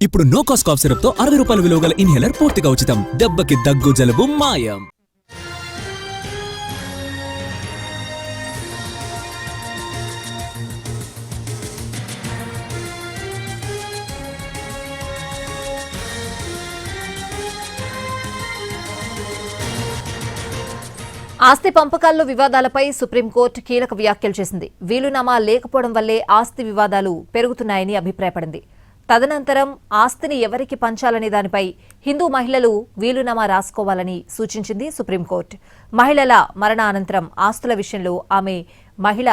ఇప్పుడు no cost cough syrup తో 60 రూపాయల విలువ గల ఇన్హేలర్ పూర్తిగా ఉచితం. దెబ్బకి దగ్గు జలుబు మాయం. ఆస్తి పంపకాల్లో వివాదాలపై సుప్రీంకోర్టు కీలక వ్యాఖ్యలు చేసింది. వీలునామా లేకపోవడం వల్లే ఆస్తి వివాదాలు పెరుగుతున్నాయని అభిప్రాయపడింది. తదనంతరం ఆస్తిని ఎవరికి పంచాలనే దానిపై హిందూ మహిళలు వీలునామా రాసుకోవాలని సూచించింది సుప్రీంకోర్టు. మహిళల మరణానంతరం ఆస్తుల విషయంలో ఆమె మహిళ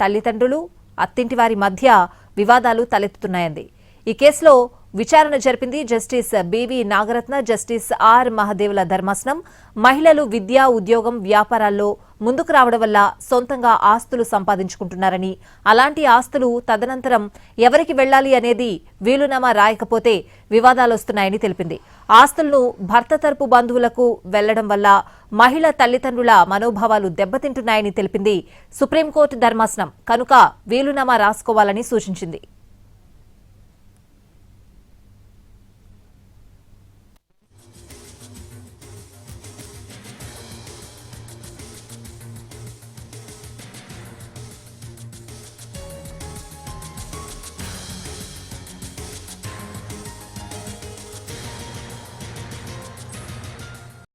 తల్లిదండ్రులు, అత్తింటివారి మధ్య వివాదాలు తలెత్తుతున్నాయంది. ఈ కేసులో విచారణ జరిపింది జస్టిస్ బివి నాగరత్న, జస్టిస్ ఆర్ మహదేవుల ధర్మాసనం. మహిళలు విద్య, ఉద్యోగం, వ్యాపారాల్లో ముందుకు రావడం వల్ల సొంతంగా ఆస్తులు సంపాదించుకుంటున్నారని, అలాంటి ఆస్తులు తదనంతరం ఎవరికి వెళ్లాలి అనేది వీలునామా రాయకపోతే వివాదాలొస్తున్నాయని తెలిపింది. ఆస్తులను భర్త తరపు బంధువులకు వెళ్లడం వల్ల మహిళ తల్లిదండ్రుల మనోభావాలు దెబ్బతింటున్నాయని తెలిపింది సుప్రీంకోర్టు ధర్మాసనం. కనుక వీలునామా రాసుకోవాలని సూచించింది.